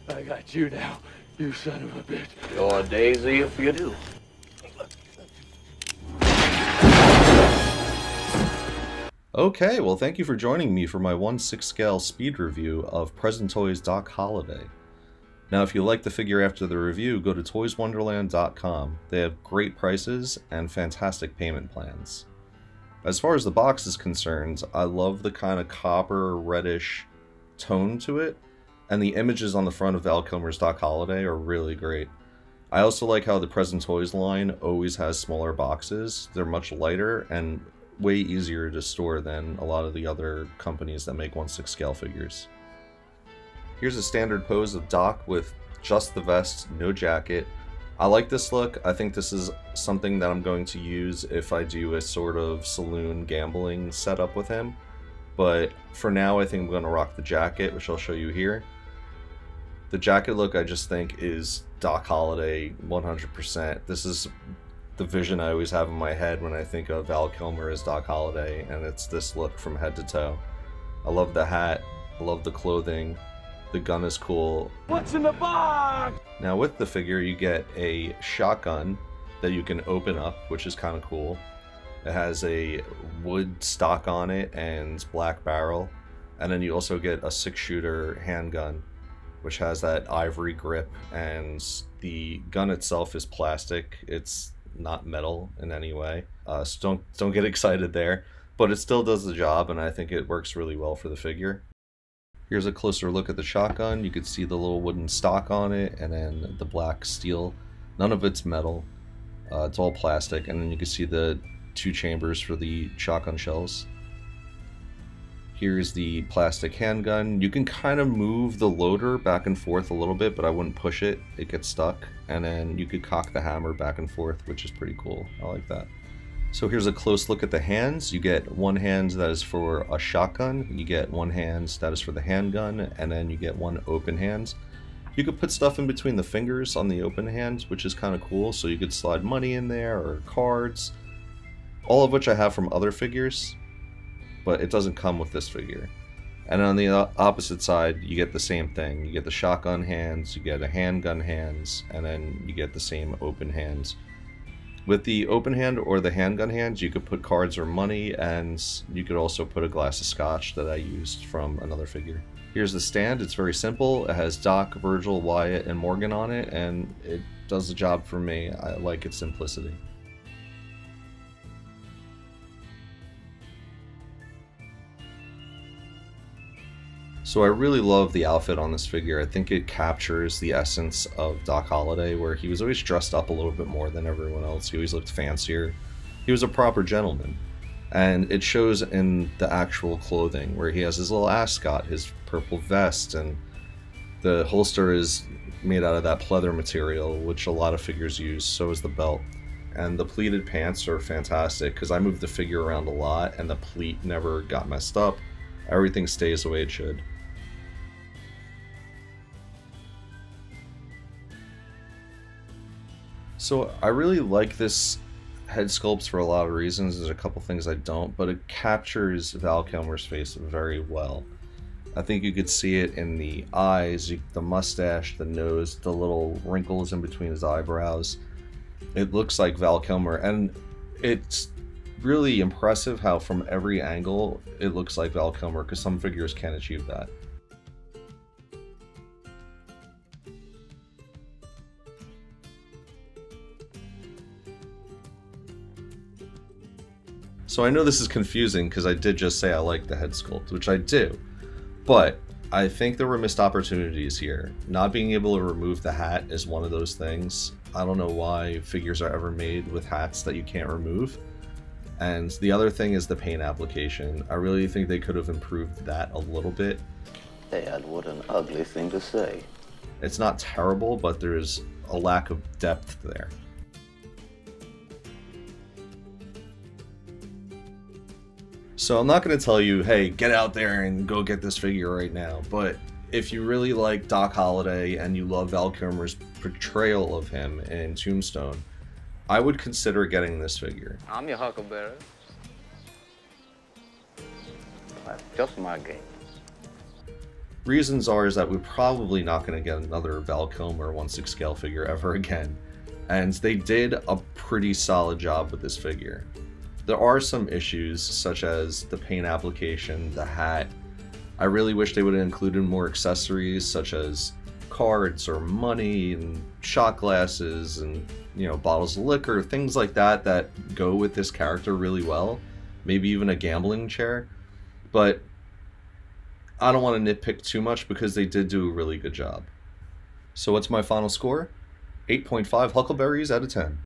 I got you now, you son of a bitch. You're a daisy if you do. Okay, well thank you for joining me for my 1/6 scale speed review of Present Toys Doc Holliday. Now if you like the figure after the review, go to toyswonderland.com. They have great prices and fantastic payment plans. As far as the box is concerned, I love the kind of copper reddish tone to it, and the images on the front of Val Kilmer's Doc Holliday are really great. I also like how the Present Toys line always has smaller boxes. They're much lighter and way easier to store than a lot of the other companies that make 1/6 scale figures. Here's a standard pose of Doc with just the vest, no jacket. I like this look. I think this is something that I'm going to use if I do a sort of saloon gambling setup with him. But for now, I think I'm going to rock the jacket, which I'll show you here. The jacket look, I just think, is Doc Holliday 100%. This is the vision I always have in my head when I think of Val Kilmer as Doc Holliday, and it's this look from head to toe. I love the hat, I love the clothing, the gun is cool. What's in the box? Now with the figure you get a shotgun that you can open up, which is kind of cool. It has a wood stock on it and black barrel, and then you also get a 6-shooter handgun, which has that ivory grip, and the gun itself is plastic. It's not metal in any way, so don't get excited there, but it still does the job, and I think it works really well for the figure. Here's a closer look at the shotgun. You can see the little wooden stock on it, and then the black steel. None of it's metal, it's all plastic, and then you can see the 2 chambers for the shotgun shells. Here's the plastic handgun. You can kind of move the loader back and forth a little bit, but I wouldn't push it. It gets stuck. And then you could cock the hammer back and forth, which is pretty cool. I like that. So here's a close look at the hands. You get one hand that is for a shotgun. You get one hand that is for the handgun. And then you get one open hand. You could put stuff in between the fingers on the open hand, which is kind of cool. So you could slide money in there or cards. All of which I have from other figures, but it doesn't come with this figure. And on the opposite side, you get the same thing. You get the shotgun hands, you get a handgun hands, and then you get the same open hands. With the open hand or the handgun hands, you could put cards or money, and you could also put a glass of scotch that I used from another figure. Here's the stand. It's very simple. It has Doc, Virgil, Wyatt, and Morgan on it, and it does the job for me. I like its simplicity. So I really love the outfit on this figure. I think it captures the essence of Doc Holliday, where he was always dressed up a little bit more than everyone else. He always looked fancier. He was a proper gentleman. And it shows in the actual clothing, where he has his little ascot, his purple vest, and the holster is made out of that pleather material, which a lot of figures use. So is the belt. And the pleated pants are fantastic, because I moved the figure around a lot, and the pleat never got messed up. Everything stays the way it should. So I really like this head sculpt for a lot of reasons. There's a couple things I don't, but it captures Val Kilmer's face very well. I think you could see it in the eyes, the mustache, the nose, the little wrinkles in between his eyebrows. It looks like Val Kilmer, and it's really impressive how from every angle it looks like Val Kilmer, because some figures can't achieve that. So I know this is confusing because I did just say I like the head sculpt, which I do, but I think there were missed opportunities here. Not being able to remove the hat is one of those things. I don't know why figures are ever made with hats that you can't remove. And the other thing is the paint application. I really think they could have improved that a little bit. Dad, what an ugly thing to say. It's not terrible, but there's a lack of depth there. So I'm not going to tell you, hey, get out there and go get this figure right now, but if you really like Doc Holliday and you love Val Kilmer's portrayal of him in Tombstone, I would consider getting this figure. I'm your huckleberry. That's just my game. Reasons are is that we're probably not going to get another Val Kilmer 1/6 scale figure ever again. And they did a pretty solid job with this figure. There are some issues, such as the paint application, the hat. I really wish they would have included more accessories, such as cards or money and shot glasses and, you know, bottles of liquor, things like that that go with this character really well. Maybe even a gambling chair. But I don't want to nitpick too much because they did do a really good job. So what's my final score? 8.5 Huckleberries out of 10.